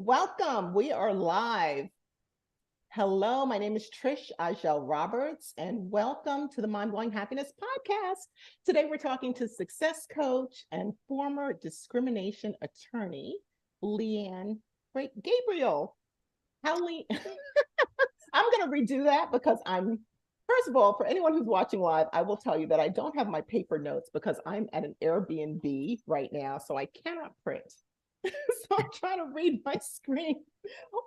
Welcome. We are live. Hello, my name is Trish Ajel Roberts, and welcome to the Mind Blowing Happiness Podcast. Today, we're talking to success coach and former discrimination attorney, Leanne Gabriel. I'm going to redo that because first of all, for anyone who's watching live, I will tell you that I don't have my paper notes because I'm at an Airbnb right now, so I cannot print. So I'm trying to read my screen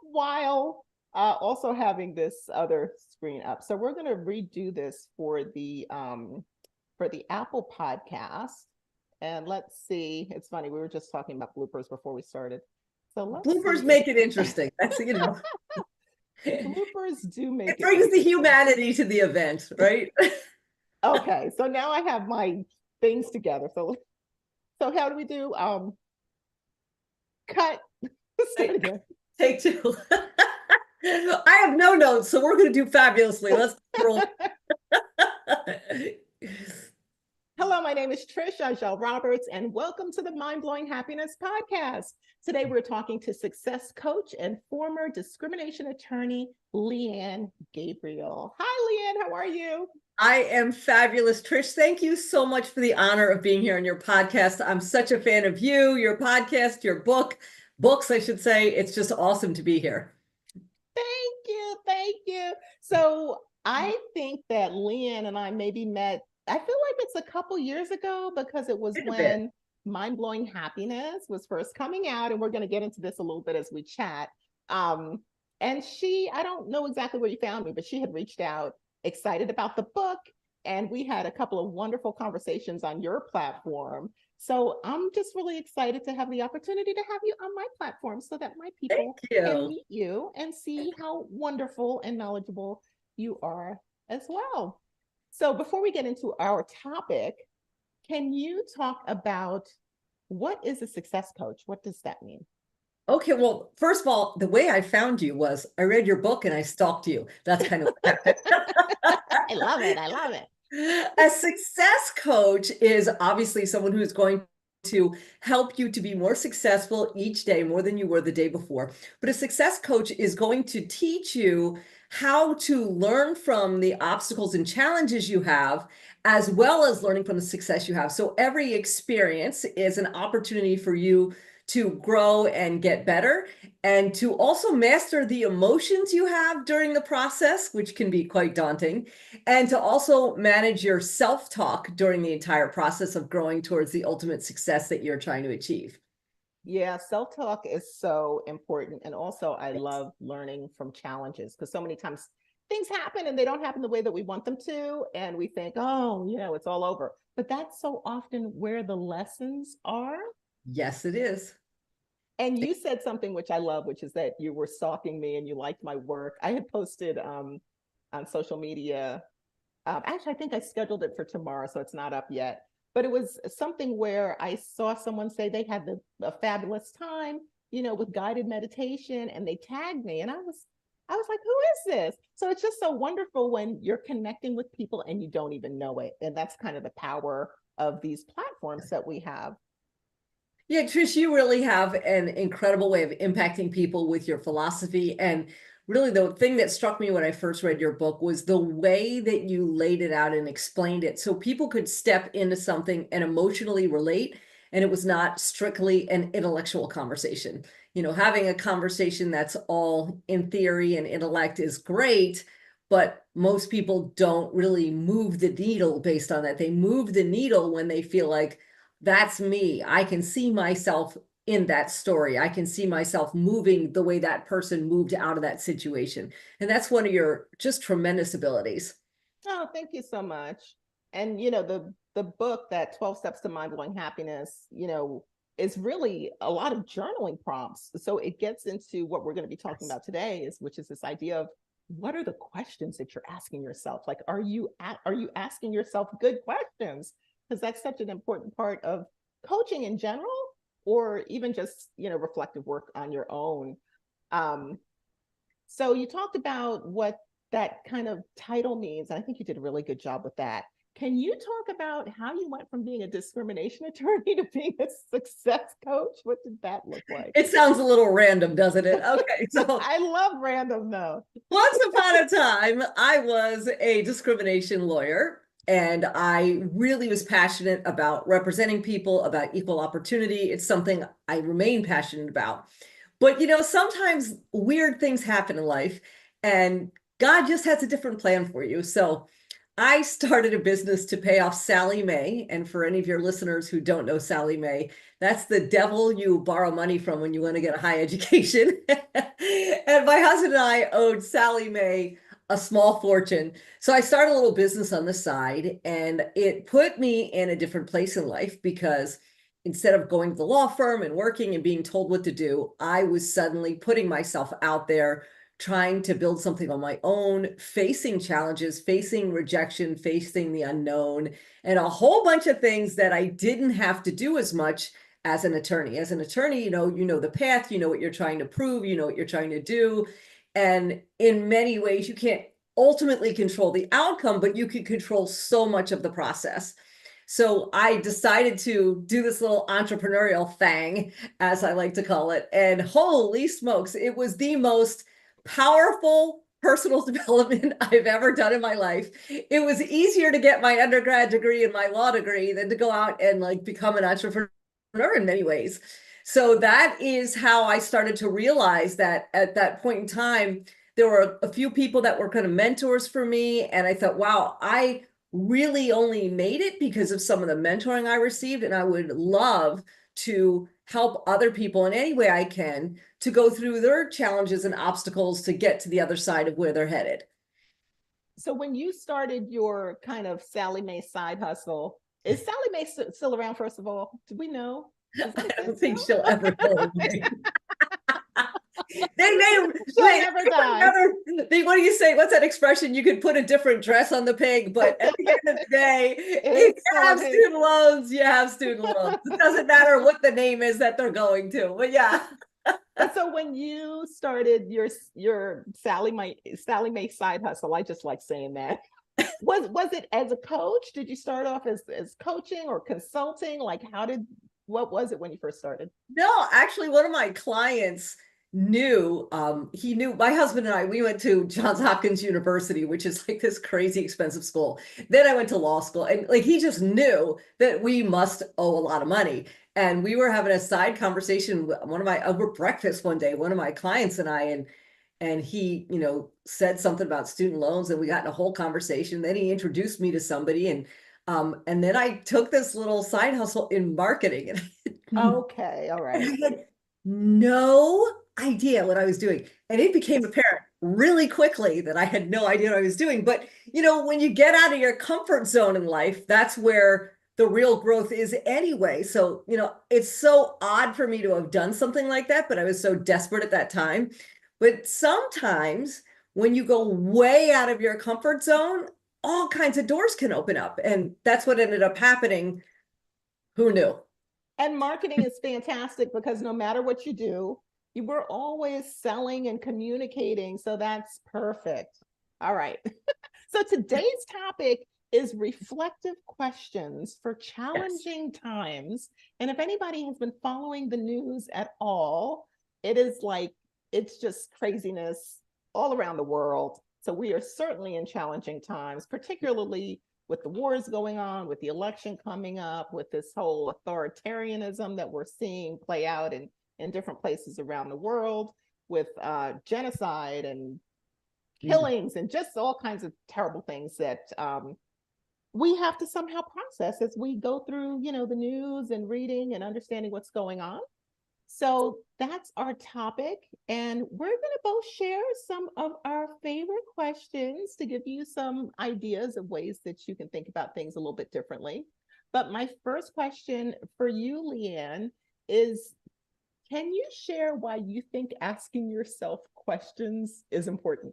while also having this other screen up. So we're going to redo this for the Apple podcast. And let's see. It's funny. We were just talking about bloopers before we started. So bloopers make it interesting. That's bloopers do make it brings the humanity to the event, right? Okay. So now I have my things together. So how do we do? Cut. Start again. Take two. I have no notes, so we're going to do fabulously. Let's roll. Hello, my name is Trish Ajel Roberts, and welcome to the Mind Blowing Happiness Podcast. Today, we're talking to success coach and former discrimination attorney, Leanne Gabriel. Hi, Leanne. How are you? I am fabulous, Trish. Thank you so much for the honor of being here on your podcast. I'm such a fan of you, your podcast, your books, I should say. It's just awesome to be here. Thank you. Thank you. So I think that Leanne and I maybe met, I feel like it's a couple years ago because it was when Mind Blowing Happiness was first coming out. And we're going to get into this a little bit as we chat. And I don't know exactly where you found me, but she had reached out excited about the book. And we had a couple of wonderful conversations on your platform. So I'm just really excited to have the opportunity to have you on my platform so that my people can meet you and see how wonderful and knowledgeable you are as well. So before we get into our topic, can you talk about what is a success coach? What does that mean? Okay, well, first of all, the way I found you was I read your book and I stalked you. That's kind of I love it. I love it. A success coach is obviously someone who's going to help you to be more successful each day, more than you were the day before. But a success coach is going to teach you how to learn from the obstacles and challenges you have, as well as learning from the success you have. So every experience is an opportunity for you to grow and get better, and to also master the emotions you have during the process, which can be quite daunting, and to also manage your self-talk during the entire process of growing towards the ultimate success that you're trying to achieve. Yeah, self-talk is so important. And also, I love learning from challenges because so many times things happen and they don't happen the way that we want them to. And we think, oh, it's all over. But that's so often where the lessons are. Yes, it is. And you said something which I love, which is that you were stalking me and you liked my work. I had posted on social media. Actually, I think I scheduled it for tomorrow, so it's not up yet. But it was something where I saw someone say they had a fabulous time, with guided meditation, and they tagged me, and I was like, who is this? So it's just so wonderful when you're connecting with people and you don't even know it. And that's kind of the power of these platforms that we have. Yeah, Trish, you really have an incredible way of impacting people with your philosophy. And really, the thing that struck me when I first read your book was the way that you laid it out and explained it so people could step into something and emotionally relate. And it was not strictly an intellectual conversation. Having a conversation that's all in theory and intellect is great, but most people don't really move the needle based on that. They move the needle when they feel like, that's me. I can see myself in that story. I can see myself moving the way that person moved out of that situation. And that's one of your just tremendous abilities. Oh, thank you so much. And, the book, that 12 Steps to Mind Blowing Happiness, is really a lot of journaling prompts. So it gets into what we're going to be talking about today, which is this idea of what are the questions that you're asking yourself? Like, are you asking yourself good questions? Because that's such an important part of coaching in general, or even just, reflective work on your own. So you talked about what that kind of title means. And I think you did a really good job with that. Can you talk about how you went from being a discrimination attorney to being a success coach? What did that look like? It sounds a little random, doesn't it? Okay, so I love random though. once upon a time, I was a discrimination lawyer, and I really was passionate about representing people, about equal opportunity. It's something I remain passionate about. But sometimes weird things happen in life, and God just has a different plan for you. So I started a business to pay off Sally Mae. And for any of your listeners who don't know Sally Mae, that's the devil you borrow money from when you want to get a high education. And my husband and I owed Sally Mae a small fortune. So I started a little business on the side, and it put me in a different place in life because instead of going to the law firm and working and being told what to do, I was suddenly putting myself out there, trying to build something on my own, facing challenges, facing rejection, facing the unknown, and a whole bunch of things that I didn't have to do as much as an attorney. As an attorney, you know the path, you know what you're trying to prove, you know what you're trying to do. And in many ways, you can't ultimately control the outcome, but you can control so much of the process. So I decided to do this little entrepreneurial thing, as I like to call it. And holy smokes, it was the most powerful personal development I've ever done in my life. It was easier to get my undergrad degree and my law degree than to go out and like become an entrepreneur in many ways. So that is how I started to realize that at that point in time, there were a few people that were kind of mentors for me. And I thought, wow, I really only made it because of some of the mentoring I received. And I would love to help other people in any way I can to go through their challenges and obstacles to get to the other side of where they're headed. So when you started your kind of Sally Mae side hustle, is Sally Mae still around, first of all? Do we know? I don't think she'll ever go away. They She'll never die. What do you say? What's that expression? You could put a different dress on the pig, but at the end of the day, if you have student loans, you have student loans. It doesn't matter what the name is that they're going to. But yeah. And so when you started your Sally Mae side hustle, I just like saying that. Was it as a coach? Did you start off as coaching or consulting? Like what was it when you first started? No, actually, one of my clients knew, he knew my husband and I, we went to Johns Hopkins University, which is like this crazy expensive school. Then I went to law school, and like he just knew that we must owe a lot of money. And we were having a side conversation over breakfast one day, one of my clients and I, and he, said something about student loans, and we got in a whole conversation. Then he introduced me to somebody, and then I took this little side hustle in marketing. Okay, all right. I had no idea what I was doing. And it became apparent really quickly that I had no idea what I was doing. But, when you get out of your comfort zone in life, that's where the real growth is anyway. So, it's so odd for me to have done something like that, but I was so desperate at that time. But sometimes when you go way out of your comfort zone, all kinds of doors can open up. And that's what ended up happening. Who knew? And marketing is fantastic because no matter what you do, you were always selling and communicating. So that's perfect. All right. So today's topic is reflective questions for challenging times. And if anybody has been following the news at all, it is like, it's just craziness all around the world. So we are certainly in challenging times, particularly with the wars going on, with the election coming up, with this whole authoritarianism that we're seeing play out in different places around the world, with genocide and killings and just all kinds of terrible things that we have to somehow process as we go through, the news and reading and understanding what's going on. So that's our topic. And we're going to both share some of our favorite questions to give you some ideas of ways that you can think about things a little bit differently. But my first question for you, Leanne, is can you share why you think asking yourself questions is important?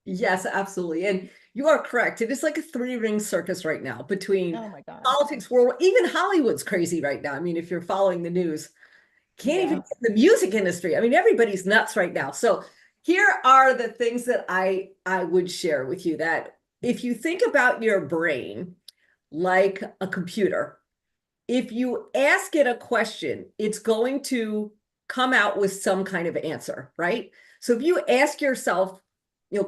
Yes, absolutely. And you are correct. It is like a three-ring circus right now between politics, world, even Hollywood's crazy right now. I mean, if you're following the news, can't even get the music industry. I mean, everybody's nuts right now. So here are the things that I would share with you, that if you think about your brain, like a computer. If you ask it a question, it's going to come out with some kind of answer, right? So if you ask yourself,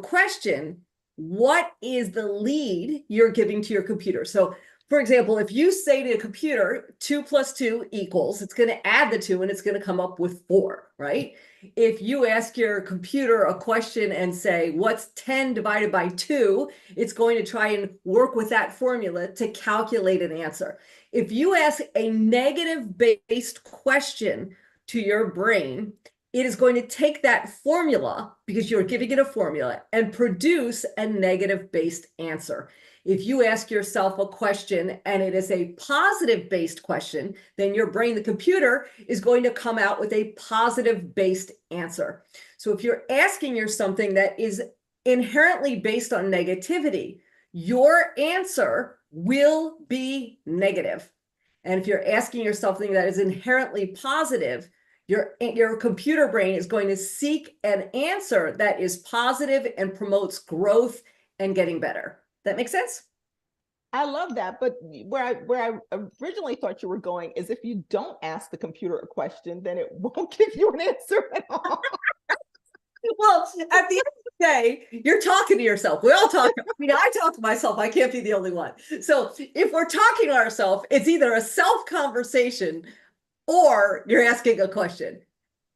question, what is the lead you're giving to your computer? So for example, if you say to a computer, 2 plus 2 equals, it's going to add the 2 and it's going to come up with 4, right? If you ask your computer a question and say, what's 10 divided by 2? It's going to try and work with that formula to calculate an answer. If you ask a negative based question to your brain, it is going to take that formula, because you're giving it a formula, and produce a negative based answer. If you ask yourself a question and it is a positive based question, then your brain, the computer, is going to come out with a positive based answer. So if you're asking yourself something that is inherently based on negativity, your answer will be negative. And if you're asking yourself something that is inherently positive, your computer brain is going to seek an answer that is positive and promotes growth and getting better. That makes sense? I love that. But where I originally thought you were going is if you don't ask the computer a question, then it won't give you an answer at all. Well, at the end of the day, you're talking to yourself. We all talk. I mean, I talk to myself. I can't be the only one. So if we're talking to ourselves, it's either a self conversation or you're asking a question.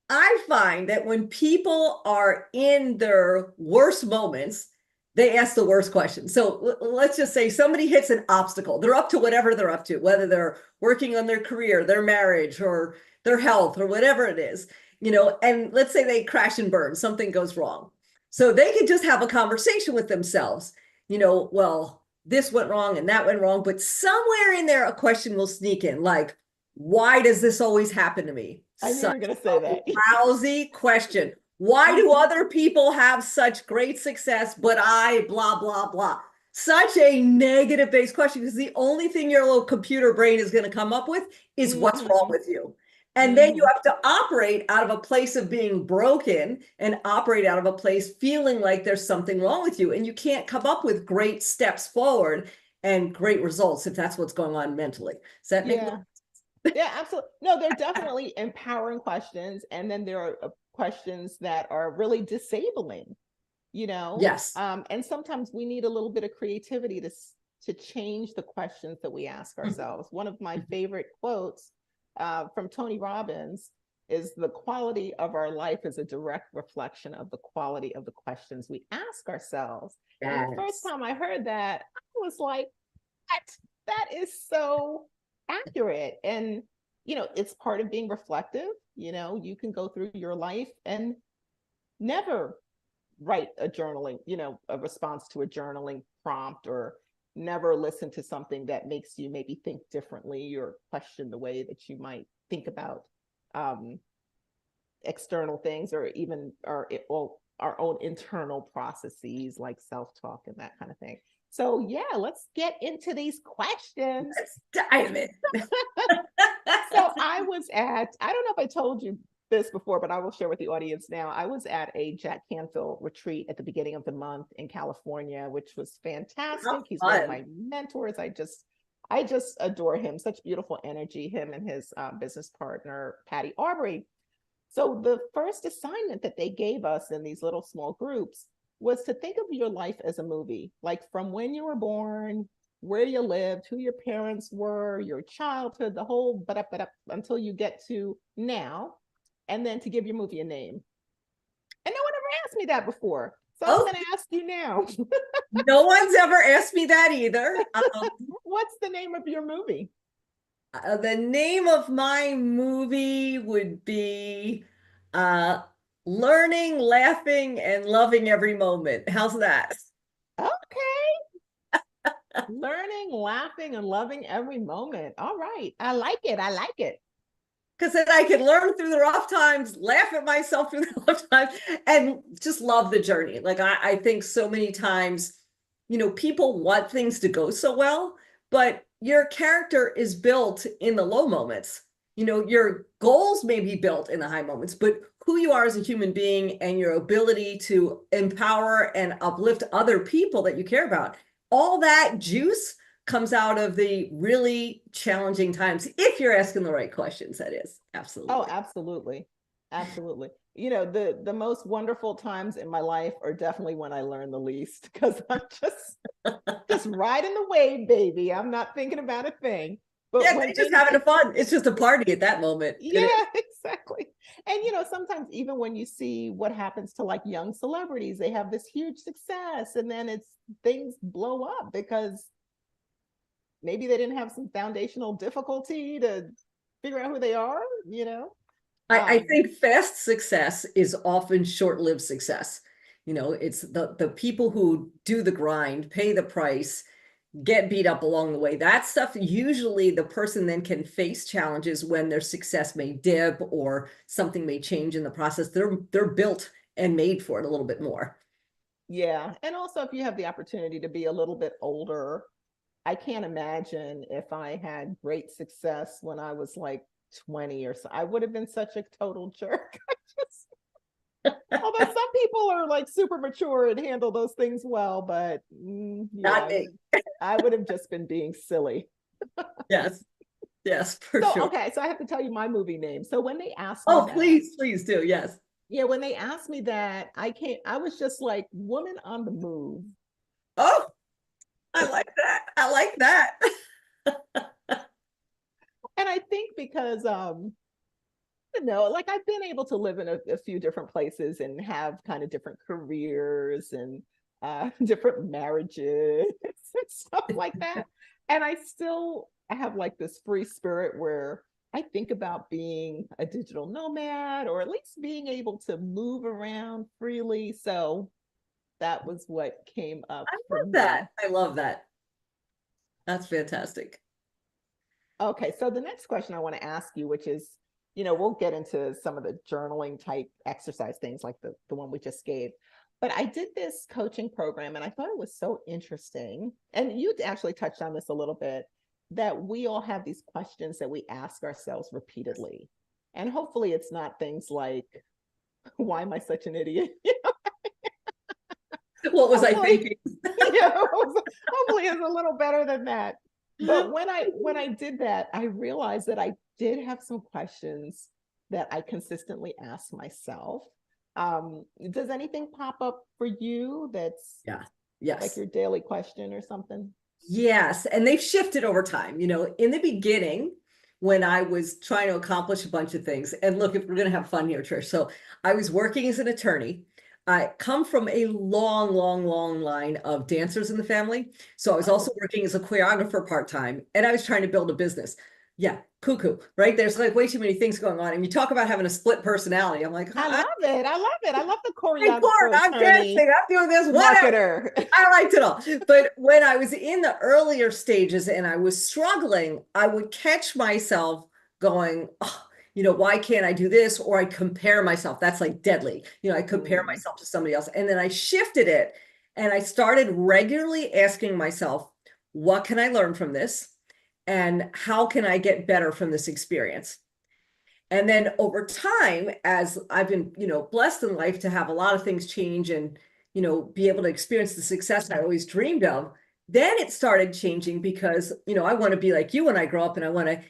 I find that when people are in their worst moments, they ask the worst questions. So let's just say somebody hits an obstacle. They're up to whatever they're up to, whether they're working on their career, their marriage, or their health, or whatever it is, and let's say they crash and burn, something goes wrong. So they could just have a conversation with themselves, well, this went wrong and that went wrong, but somewhere in there, a question will sneak in, like, why does this always happen to me? I knew you were going to say that. Lousy question. Why do other people have such great success, but I blah, blah, blah? Such a negative based question, because the only thing your little computer brain is going to come up with is what's wrong with you. And then you have to operate out of a place of being broken and operate out of a place feeling like there's something wrong with you. And you can't come up with great steps forward and great results if that's what's going on mentally. Does that make sense? Yeah, absolutely. No, they're definitely empowering questions. And then there are questions that are really disabling, Yes. And sometimes we need a little bit of creativity to change the questions that we ask ourselves. One of my favorite quotes from Tony Robbins is, the quality of our life is a direct reflection of the quality of the questions we ask ourselves. Yes. And the first time I heard that, I was like, what? That is so accurate. And it's part of being reflective. You can go through your life and never write a journaling, a response to a journaling prompt, or never listen to something that makes you maybe think differently or question the way that you might think about external things, or even our own internal processes like self-talk and that kind of thing. So yeah, let's get into these questions. Let's dive in. So I don't know if I told you this before, but I will share with the audience now. I was at a Jack Canfield retreat at the beginning of the month in California, which was fantastic. He's one of my mentors. I just adore him. Such beautiful energy, him and his business partner, Patty Aubrey. So the first assignment that they gave us in these little small groups was to think of your life as a movie, like from when you were born, where you lived, who your parents were, your childhood, the whole but up until you get to now, and then to give your movie a name. And no one ever asked me that before. So I'm going to ask you now. No one's ever asked me that either. What's the name of your movie? The name of my movie would be Learning, Laughing, and Loving Every Moment. How's that? Okay. Learning, laughing, and loving every moment. All right. I like it. I like it. Because then I can learn through the rough times, laugh at myself through the rough times, and just love the journey. Like I think so many times, people want things to go so well, but your character is built in the low moments. Your goals may be built in the high moments, but who you are as a human being and your ability to empower and uplift other people that you care about, all that juice comes out of the really challenging times, if you're asking the right questions, that is. Oh, Absolutely. absolutely. Absolutely. You know, the most wonderful times in my life are definitely when I learn the least, because I'm just riding the wave, baby. I'm not thinking about a thing. But Yeah, when they're just things having a get, fun. It's just a party at that moment. It is. yeah, exactly. And you know, sometimes even when you see what happens to like young celebrities, they have this huge success and then it's things blow up because maybe they didn't have some foundational difficulty to figure out who they are, you know? I Um, think fast success is often short-lived success. You know, it's the people who do the grind, pay the price, get beat up along the way. That stuff, usually the person then can face challenges when their success may dip or something may change in the process. They're built and made for it a little bit more. yeah. And also if you have the opportunity to be a little bit older, I can't imagine if I had great success when I was like 20 or so. I would have been such a total jerk. Just, although some people are like super mature and handle those things well, but Not yeah, me. I would have just been being silly. Yes, yes, for So, sure. okay, so I have to tell you my movie name. So when they asked me Oh, that, please, please do. Yes. yeah, when they asked me that, I was just like, Woman on the Move. Oh, I like that. I like that. And I think because you know, like I've been able to live in a few different places and have kind of different careers and different marriages and stuff like that. And I still have like this free spirit where I think about being a digital nomad or at least being able to move around freely. So that was what came up I for love that. me. I love that. That's fantastic. Okay, so the next question I want to ask you, which is, you know, we'll get into some of the journaling type exercise things like the one we just gave. But I did this coaching program and I thought it was so interesting. And you actually touched on this a little bit that we all have these questions that we ask ourselves repeatedly. And hopefully it's not things like, why am I such an idiot? What was I Hopefully, thinking? yeah, hopefully it's a little better than that. But when I did that, I realized that I did have some questions that I consistently ask myself. Does anything pop up for you that's Yeah. like Yes. your daily question or something? Yes. And they've shifted over time. You know, in the beginning, when I was trying to accomplish a bunch of things, and look, if we're going to have fun here, Trish. So I was working as an attorney. I come from a long, long, long line of dancers in the family. So I was also Oh, working as a choreographer part-time, and I was trying to build a business. Yeah, cuckoo, right? There's like way too many things going on. And you talk about having a split personality. I'm like, I love it. I love it. I love the in court, choreographer, I'm attorney, dancing, I'm doing this, whatever. marketer. I liked it all. But when I was in the earlier stages and I was struggling, I would catch myself going, oh, you know, why can't I do this? Or I compare myself. That's like deadly. You know, I compare Mm, myself to somebody else. And then I shifted it and I started regularly asking myself, what can I learn from this? And how can I get better from this experience? And then over time, as I've been, you know, blessed in life to have a lot of things change and, you know, be able to experience the success I always dreamed of, then it started changing because, you know, I want to be like you when I grow up and I want to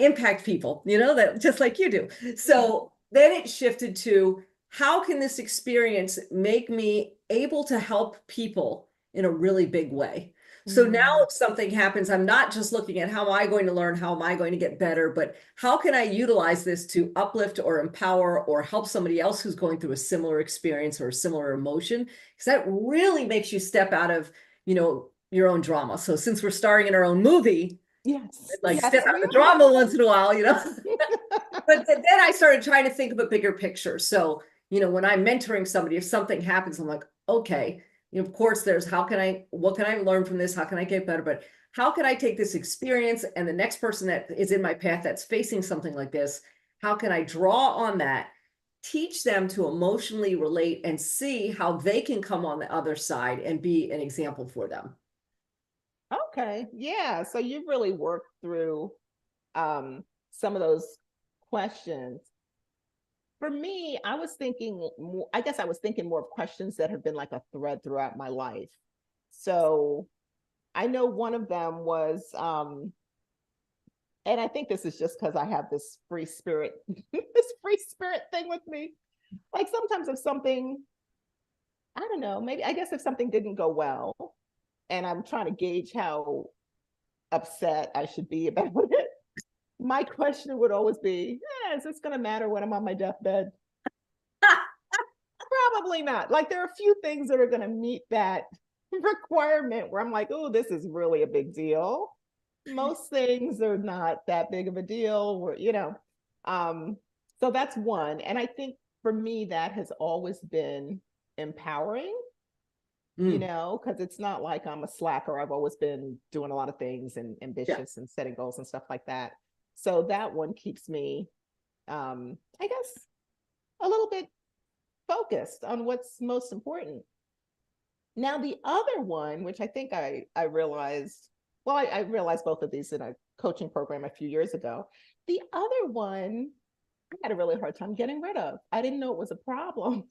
impact people, you know, that just like you do. So then it shifted to how can this experience make me able to help people in a really big way? So now mm. if something happens, I'm not just looking at how am I going to learn, how am I going to get better, but how can I utilize this to uplift or empower or help somebody else who's going through a similar experience or a similar emotion? Because that really makes you step out of, you know, your own drama. So since we're starring in our own movie, Yes, like yes, step out of we the drama once in a are. while, you know. But then I started trying to think of a bigger picture. So, you know, when I'm mentoring somebody, if something happens, I'm like, okay, you know, of course, there's what can I learn from this? How can I get better? But how can I take this experience and the next person that is in my path that's facing something like this, how can I draw on that, teach them to emotionally relate and see how they can come on the other side and be an example for them? Okay. Yeah. So you've really worked through some of those questions. For me, I was thinking, I guess I was thinking more of questions that have been like a thread throughout my life. So I know one of them was, and I think this is just because I have this free spirit, this free spirit thing with me. Like sometimes if something, I don't know, maybe I guess if something didn't go well and I'm trying to gauge how upset I should be about it, my question would always be, is this going to matter when I'm on my deathbed? Probably not. Like there are a few things that are going to meet that requirement where I'm like, oh, this is really a big deal. Most things are not that big of a deal, or, um, so that's one. And I think for me, that has always been empowering, Mm, because it's not like I'm a slacker. I've always been doing a lot of things and yeah. ambitious and setting goals and stuff like that. So that one keeps me, I guess, a little bit focused on what's most important. Now, the other one, which I think I realized, well, I realized both of these in a coaching program a few years ago. The other one, I had a really hard time getting rid of. I didn't know it was a problem.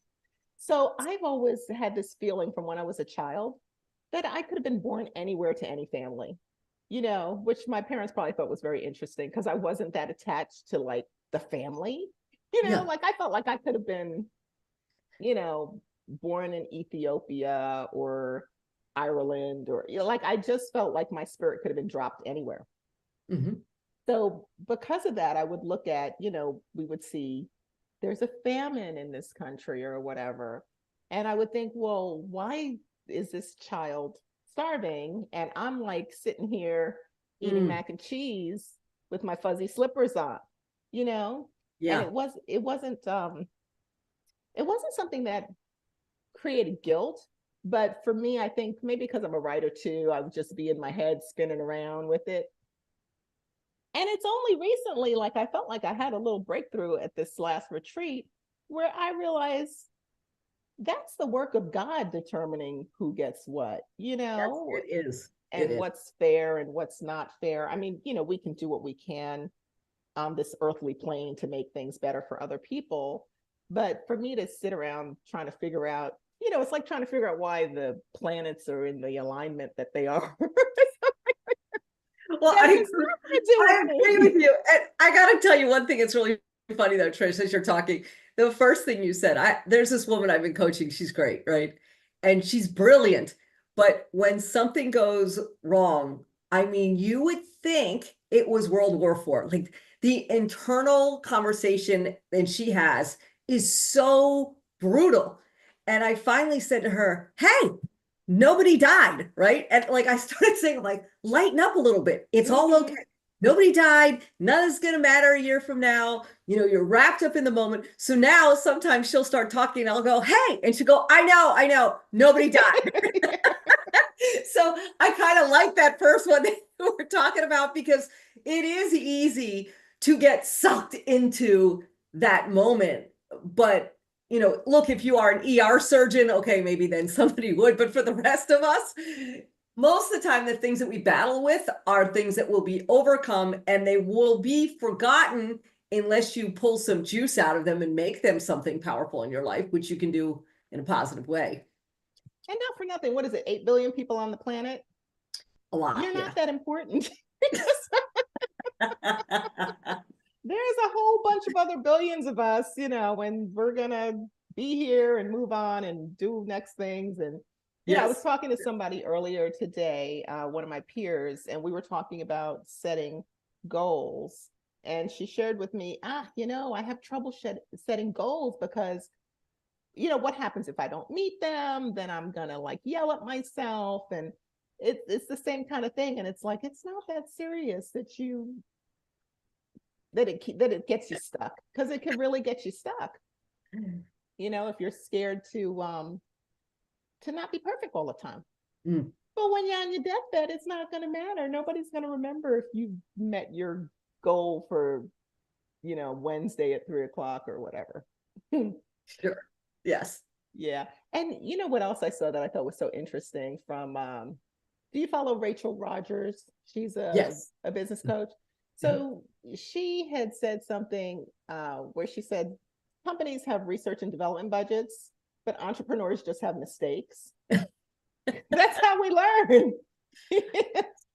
So I've always had this feeling from when I was a child that I could have been born anywhere to any family, which my parents probably thought was very interesting because I wasn't that attached to like the family, Yeah. like I felt like I could have been, you know, born in Ethiopia or Ireland, or like I just felt like my spirit could have been dropped anywhere. Hmm. So because of that, I would look at, we would see there's a famine in this country or whatever. And I would think, well, why is this child starving? And I'm like sitting here eating Mm, mac and cheese with my fuzzy slippers on, you know? And yeah. it wasn't something that created guilt. But for me, I think maybe because I'm a writer too, I would just be in my head spinning around with it. And it's only recently, like I felt like I had a little breakthrough at this last retreat where I realized that's the work of God determining who gets what, Yes, it is. It and is. what's fair and what's not fair. I mean, we can do what we can on this earthly plane to make things better for other people. But for me to sit around trying to figure out, it's like trying to figure out why the planets are in the alignment that they are. Well, That has nothing to do I with agree me. with you. And I got to tell you one thing. It's really funny though, Trish, as you're talking. The first thing you said, there's this woman I've been coaching. She's great, right? And she's brilliant. But when something goes wrong, I mean, you would think it was World War IV. Like the internal conversation that she has is so brutal. And I finally said to her, hey, nobody died, right? And like I started saying, like, lighten up a little bit. It's all okay. Mm-hmm. Nobody died. Nothing's gonna matter a year from now. You're wrapped up in the moment. So now sometimes she'll start talking, and I'll go, hey, and she'll go, I know, nobody died. So I kind of like that first one that we're talking about because it is easy to get sucked into that moment. But look, if you are an ER surgeon, okay, maybe then somebody would. But for the rest of us, most of the time, the things that we battle with are things that will be overcome and they will be forgotten unless you pull some juice out of them and make them something powerful in your life, which you can do in a positive way. And not for nothing, what is it, 8 billion people on the planet? A lot, You're yeah. not that important. There's a whole bunch of other billions of us, and we're going to be here and move on and do next things. And, I was Yes. talking to somebody earlier today, one of my peers, and we were talking about setting goals. And she shared with me, I have trouble setting goals because what happens if I don't meet them? Then I'm gonna like yell at myself, and it's the same kind of thing. And it's like it's not that serious that it gets you stuck, because it can really get you stuck. If you're scared to not be perfect all the time. Mm, But when you're on your deathbed, it's not going to matter. Nobody's going to remember if you met your goal for Wednesday at 3 o'clock or whatever. sure. Yes. Yeah. And you know what else I saw that I thought was so interesting from do you follow Rachel Rogers? She's Yes. a business coach. Mhm. So she had said something where she said companies have research and development budgets, but entrepreneurs just have mistakes. That's how we learn.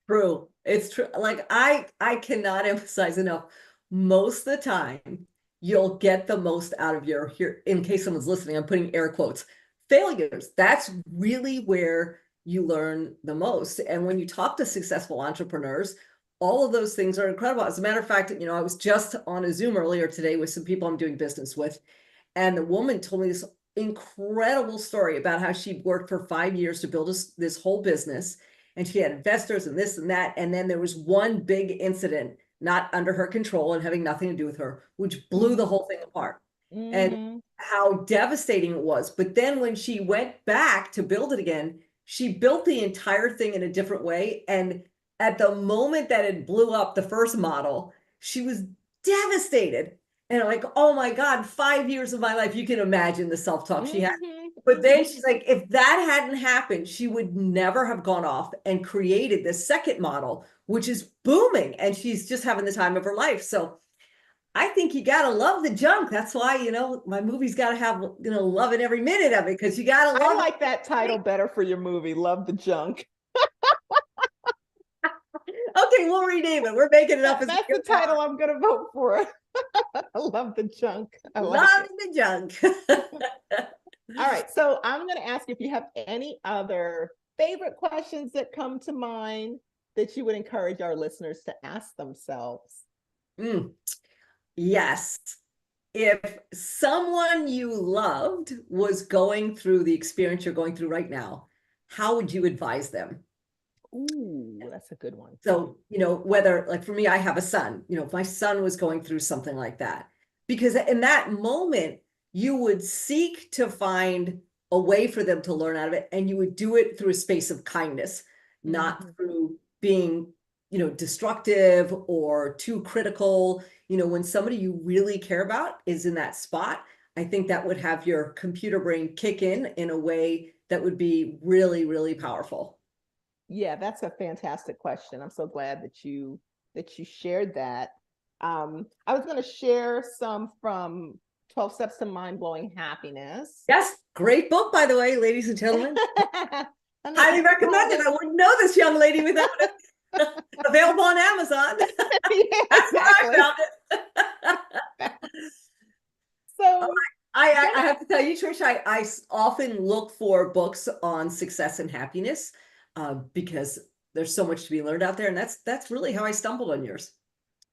True. It's true. Like I cannot emphasize enough. Most of the time, you'll get the most out of your here. In case someone's listening, I'm putting air quotes. Failures. That's really where you learn the most. And when you talk to successful entrepreneurs, all of those things are incredible. As a matter of fact, I was just on a Zoom earlier today with some people I'm doing business with, and the woman told me this incredible story about how she worked for 5 years to build this whole business. And she had investors and this and that. And then there was one big incident, not under her control and having nothing to do with her, which blew the whole thing apart. And Mm-hmm. how devastating it was. But then when she went back to build it again, she built the entire thing in a different way. And at the moment that it blew up, the first model, she was devastated. And I'm like, oh my God, 5 years of my life. You can imagine the self-talk she had. Mm-hmm. But then she's like, if that hadn't happened, she would never have gone off and created this second model, which is booming. And she's just having the time of her life. So I think you gotta love the junk. That's why, my movie's gotta have, loving every minute of it, because you gotta I love like that title better for your movie, Love the Junk. it. Okay, we'll rename it. We're making it up as That's we the go title along. I'm gonna vote for. I love the junk. I like it. Loving the junk. All right. So I'm going to ask if you have any other favorite questions that come to mind that you would encourage our listeners to ask themselves. Mm, yes. If someone you loved was going through the experience you're going through right now, how would you advise them? Ooh, that's a good one. So, whether, like, for me, I have a son, if my son was going through something like that, because in that moment, you would seek to find a way for them to learn out of it. And you would do it through a space of kindness, not Mhm. through being, destructive or too critical. When somebody you really care about is in that spot, I think that would have your computer brain kick in a way that would be really, really powerful. Yeah, that's a fantastic question. I'm so glad that you shared that. I was going to share some from 12 Steps to Mind-Blowing Happiness. Yes, great book, by the way, ladies and gentlemen. And Highly it's called recommended. I wouldn't know this young lady without it. Available on Amazon. Yeah, That's where exactly. I found it. So I have to tell you, Trish, I often look for books on success and happiness because there's so much to be learned out there. And that's really how I stumbled on yours.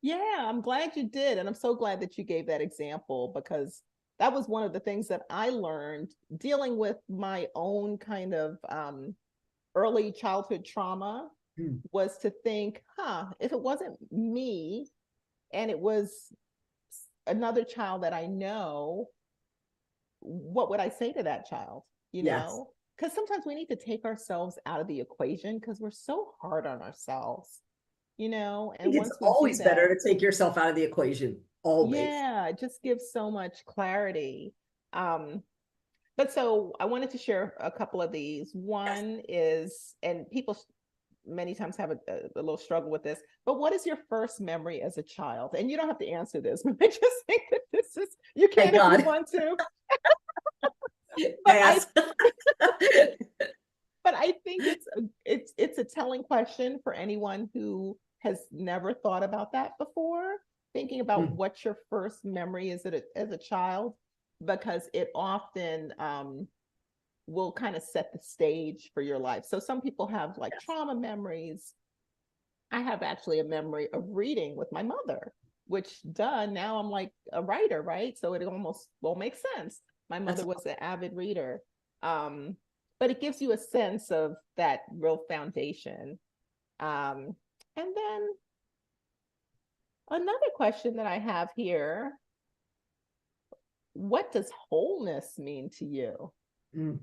yeah, I'm glad you did. And I'm so glad that you gave that example because that was one of the things that I learned dealing with my own kind of early childhood trauma Mm. was to think, if it wasn't me and it was another child that I know, what would I say to that child? You Yes. know, because sometimes we need to take ourselves out of the equation because we're so hard on ourselves, I and think it's once we do always better that, to take yourself out of the equation. Always. yeah, it just gives so much clarity. Um, but so I wanted to share a couple of these. Yes. One is, and people many times have a little struggle with this, but what is your first memory as a child? And you don't have to answer this, but I just think that this is, you Thank can if you God. want to. But I Pass. but I think it's a telling question for anyone who has never thought about that before, thinking about Mm. what your first memory is as a child, because it often will kind of set the stage for your life. So some people have like Yes. trauma memories. I have actually a memory of reading with my mother, which now I'm like a writer, right? So it almost will make sense. My That's mother was an avid reader. Um, but it gives you a sense of that real foundation. And then another question that I have here, what does wholeness mean to you? mm.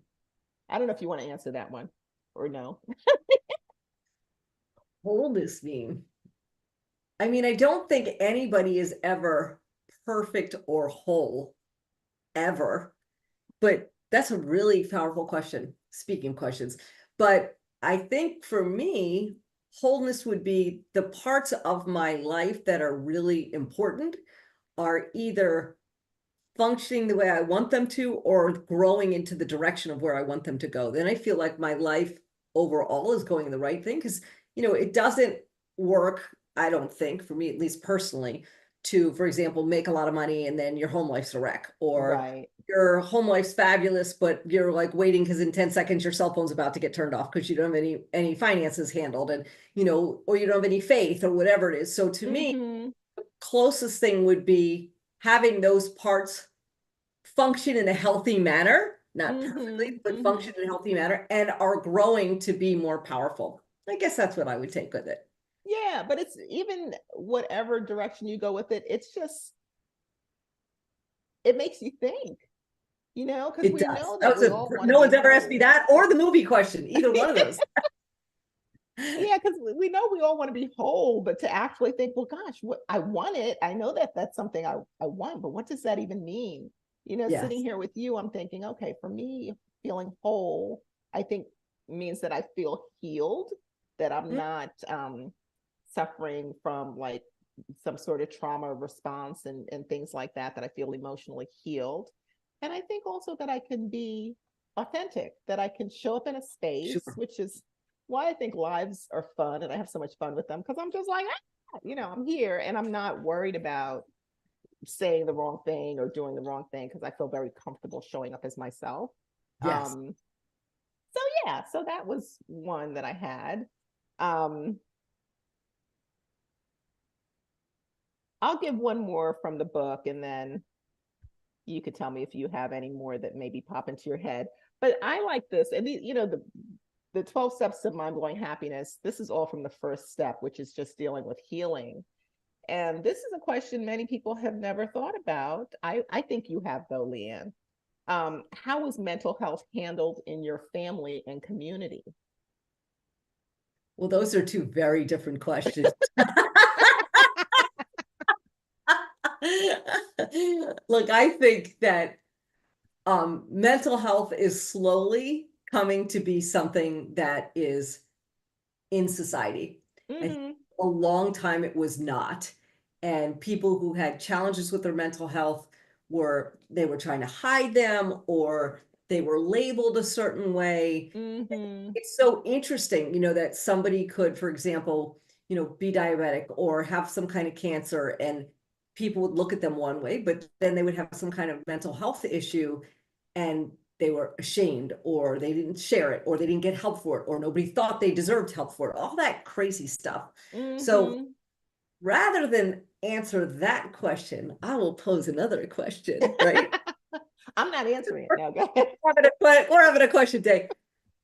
I don't know if you want to answer that one or no. Wholeness mean. I mean, I don't think anybody is ever perfect or whole ever, but that's a really powerful question. Speaking of questions, but I think for me, wholeness would be the parts of my life that are really important are either functioning the way I want them to or growing into the direction of where I want them to go. Then I feel like my life overall is going the right thing. Because, it doesn't work, I don't think, for me, at least personally, to, for example, make a lot of money and then your home life's a wreck, or Right. your home life's fabulous, but you're like waiting because in 10 seconds your cell phone's about to get turned off because you don't have any finances handled, and or you don't have any faith or whatever it is. So to me, Mm-hmm. closest thing would be having those parts function in a healthy manner, not Mm-hmm. perfectly, but Mm-hmm. function in a healthy manner, and are growing to be more powerful. I guess that's what I would take with it. Yeah, but it's even whatever direction you go with it, it's just, it makes you think, because It we does. know That that was we all want to no be one's ever asked me whole. that or the movie question, either one of those. Yeah, because we know we all want to be whole, but to actually think, well, gosh, what I want it. I know that that's something I want, but what does that even mean? Sitting Yes. here with you, I'm thinking, okay, for me, feeling whole, I think means that I feel healed, that I'm not suffering from like some sort of trauma response and things like that, that I feel emotionally healed. And I think also that I can be authentic, that I can show up in a space, Sure. which is why I think lives are fun and I have so much fun with them, because I'm just like, I'm here and I'm not worried about saying the wrong thing or doing the wrong thing, because I feel very comfortable showing up as myself. Yes. So yeah, so that was one that I had. Um, I'll give one more from the book, and then you could tell me if you have any more that maybe pop into your head. But I like this, and the 12 steps of mind-blowing happiness. This is all from the first step, which is just dealing with healing. And this is a question many people have never thought about. I think you have, though, Leanne. How is mental health handled in your family and community? Well, those are two very different questions. Look, I think that mental health is slowly coming to be something that is in society. I think Mm-hmm. a long time it was not. And people who had challenges with their mental health they were trying to hide them, or they were labeled a certain way. Mm-hmm. It's so interesting, that somebody could, for example, be diabetic or have some kind of cancer, and people would look at them one way, but then they would have some kind of mental health issue and they were ashamed, or they didn't share it, or they didn't get help for it, or nobody thought they deserved help for it, all that crazy stuff. So Mm-hmm. rather than answer that question, I will pose another question, right? I'm not answering it We're now. Go ahead. we're having a question day.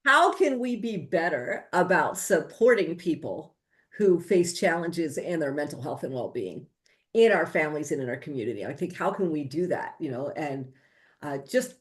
How can we be better about supporting people who face challenges in their mental health and well-being in our families and in our community? I think, how can we do that? And just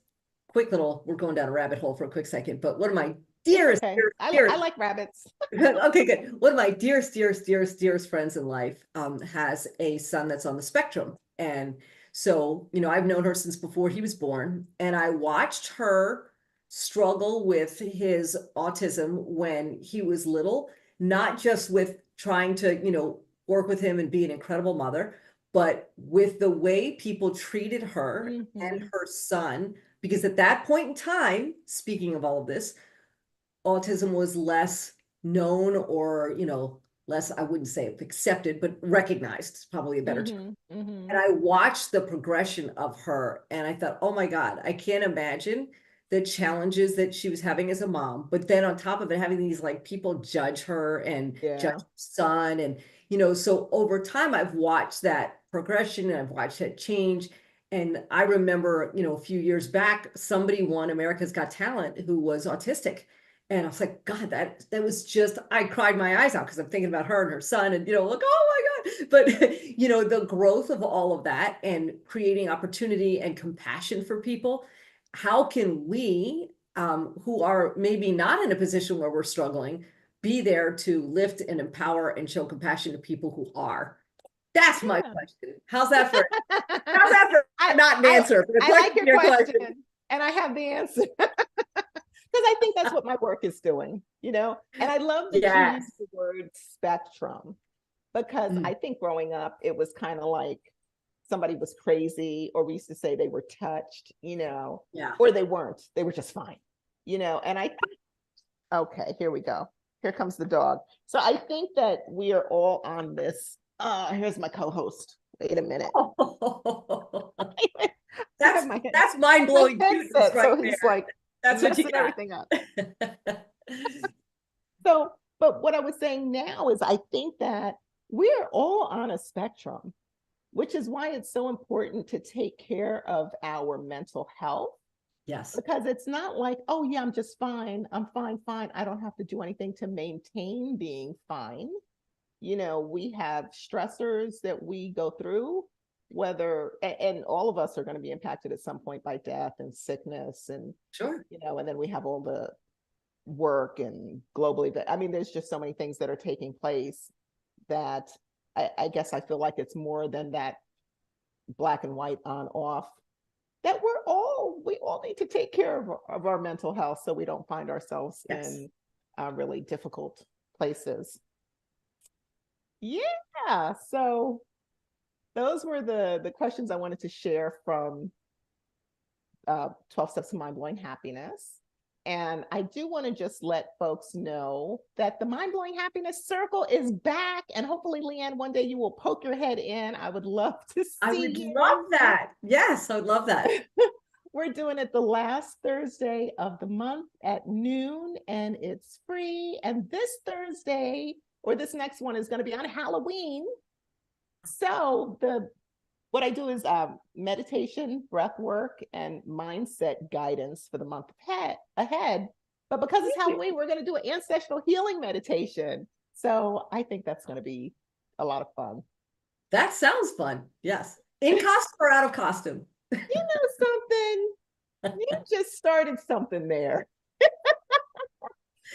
quick little, we're going down a rabbit hole for a quick second, but one of my It's dearest, okay. dearest, I dearest, like rabbits. okay, good. One of my dearest, dearest, dearest, dearest friends in life has a son that's on the spectrum. And so, I've known her since before he was born, and I watched her struggle with his autism when he was little, not just with trying to, work with him and be an incredible mother, but with the way people treated her and Mm-hmm. her son. Because at that point in time, speaking of all of this, autism was less known, or less, I wouldn't say accepted, but recognized is probably a better term. Mm-hmm. Mm-hmm. And I watched the progression of her, and I thought, oh my God, I can't imagine the challenges that she was having as a mom. But then on top of it, having these like people judge her and judge Yeah. her son. And, so over time, I've watched that progression and I've watched that change. And I remember, a few years back, somebody won America's Got Talent who was autistic. And I was like, God, that was just, I cried my eyes out because I'm thinking about her and her son, and, like, oh my God. But, the growth of all of that and creating opportunity and compassion for people, how can we, who are maybe not in a position where we're struggling, be there to lift and empower and show compassion to people who are? That's my Yeah. question. How's that for I, not an I answer? For the I question like to your your question. question, and I have the answer. Because I think that's what my work is doing. And I love that you use Yes. the word spectrum, because Mm, I think growing up, it was kind of like somebody was crazy, or we used to say they were touched, yeah. or they weren't, they were just fine. And I think Okay, here we go. Here comes the dog. So I think that we are all on this. Here's my co-host. Wait a minute. I have my That's mind-blowing cuteness headset, right so he's there. like That's what you messing got. everything up. So, but what I was saying now is I think that we're all on a spectrum, which is why it's so important to take care of our mental health. Yes. Because it's not like, oh yeah, I'm just fine. I'm fine, fine. I don't have to do anything to maintain being fine. You know, we have stressors that we go through, and all of us are going to be impacted at some point by death and sickness and, Sure. you know, and then we have all the work and globally, I mean, there's just so many things that are taking place that I guess I feel like it's more than that black and white on off, that we all need to take care of our mental health so we don't find ourselves Yes. in really difficult places. Yeah, so those were the questions I wanted to share from 12 Steps to Mind-Blowing Happiness. And I do want to just let folks know that the Mind-Blowing Happiness Circle is back. And hopefully, Leanne, one day you will poke your head in. I would love to I see would you. love that. Yes, I would love that. We're doing it the last Thursday of the month at noon, and it's free. And this Thursday, or this next one, is going to be on Halloween. So what I do is meditation, breath work, and mindset guidance for the month ahead. But because it's Halloween, we're going to do an ancestral healing meditation. So I think that's going to be a lot of fun. That sounds fun. Yes. In costume or out of costume? You know something? You just started something there.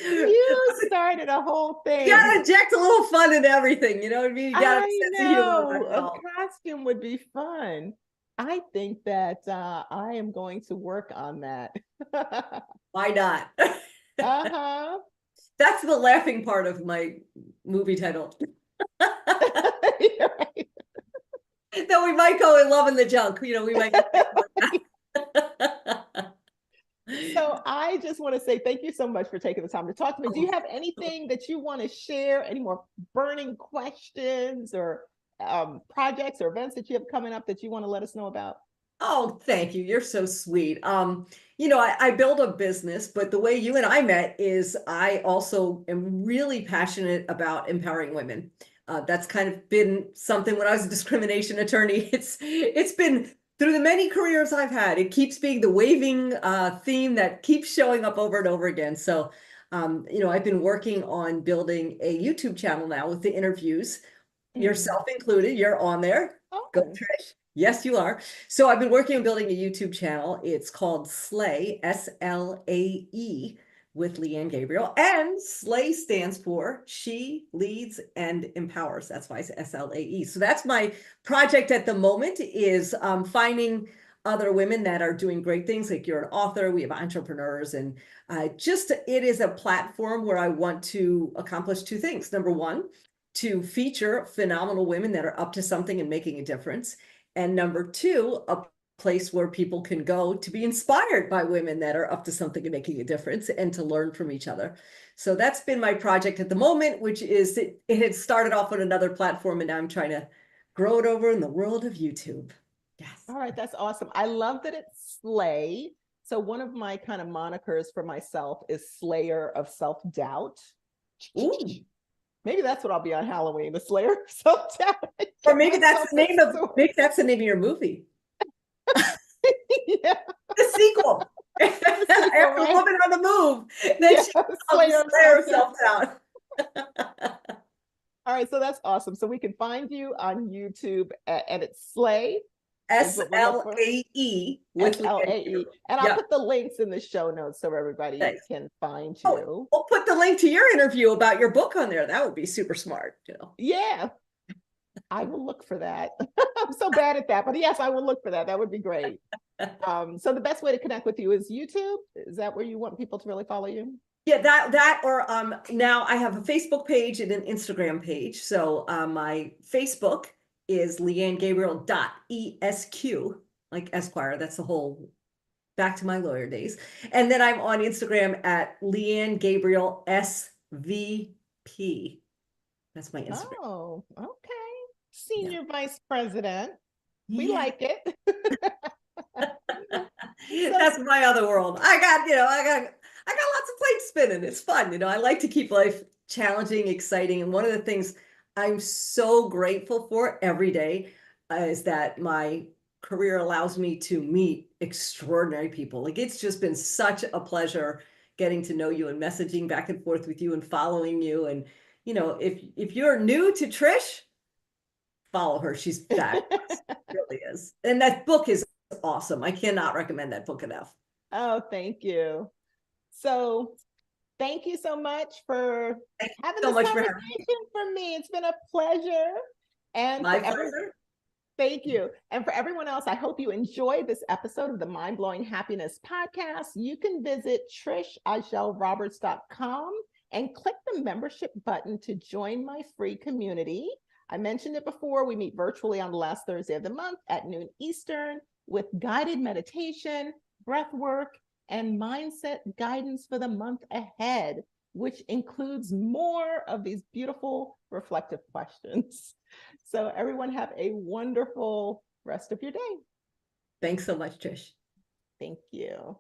You started a whole thing. You gotta inject a little fun in everything, you know what I mean? You gotta I sense of humor about it know a all. costume would be fun. I think that I am going to work on that. Why not? Uh-huh. That's the laughing part of my movie title. Right. That we might go in Love in the Junk. You know, we might. So I just want to say thank you so much for taking the time to talk to me. Do you have anything that you want to share? Any more burning questions or projects or events that you have coming up that you want to let us know about? Oh, thank you. You're so sweet. You know, I build a business, but the way you and I met is I also am really passionate about empowering women. That's kind of been something when I was a discrimination attorney. It's been through the many careers I've had. It keeps being the waving theme that keeps showing up over and over again. So, you know, I've been working on building a YouTube channel now with the interviews, yourself included. You're on there. Go, Oh. Trish. Yes, you are. So I've been working on building a YouTube channel. It's called Slay, SLAE, with Leanne Gabriel. And Slay stands for She Leads and Empowers. That's why it's SLAE. So that's my project at the moment, is finding other women that are doing great things. Like, you're an author, we have entrepreneurs, and just it is a platform where I want to accomplish two things. Number one, to feature phenomenal women that are up to something and making a difference. And number two, a place where people can go to be inspired by women that are up to something and making a difference, and to learn from each other. So that's been my project at the moment, which is it had started off on another platform, and now I'm trying to grow it over in the world of YouTube. Yes. All right, that's awesome. I love that it's Slay. So one of my kind of monikers for myself is Slayer of Self-Doubt. Ooh. Maybe that's what I'll be on Halloween, the Slayer of Self-Doubt. Or maybe that's the name of your movie. Yeah. The sequel. After right? Woman on the Move, then Yeah, she Slayer becomes of Slayer of Self-Doubt. Self-Doubt. All right, so that's awesome. So we can find you on YouTube and it's Slay. SLAE with SLAE. And I'll put the links in the show notes so everybody can find you. We'll put the link to your interview about your book on there. That would be super smart, you know. Yeah, I will look for that. I'm so bad at that, but yes, I will look for that. That would be great. So the best way to connect with you is YouTube. Is that where you want people to really follow you? Yeah, that or now I have a Facebook page and an Instagram page. So my Facebook is leannegabriel.esq, like Esquire. That's the whole back to my lawyer days. And then I'm on Instagram at Leanne Gabriel SVP. That's my Instagram. Oh, okay. Senior Vice President. We Yeah. like it. So That's my other world. I got lots of plates spinning. It's fun. I like to keep life challenging, exciting. And one of the things I'm so grateful for every day is that my career allows me to meet extraordinary people. Like it's just been such a pleasure getting to know you and messaging back and forth with you and following you. And if you're new to Trish, follow her. She's fabulous. Really is. And that book is awesome. I cannot recommend that book enough. Oh, thank you. So thank you so much for Thank you having so this much for having me. conversation for me. It's been a pleasure. And My for everyone, pleasure. thank you. And for everyone else, I hope you enjoyed this episode of the Mind Blowing Happiness podcast. You can visit TrishAgelRoberts.com and click the membership button to join my free community. I mentioned it before. We meet virtually on the last Thursday of the month at noon Eastern with guided meditation, breath work, and mindset guidance for the month ahead, which includes more of these beautiful reflective questions. So everyone have a wonderful rest of your day. Thanks so much, Trish. Thank you.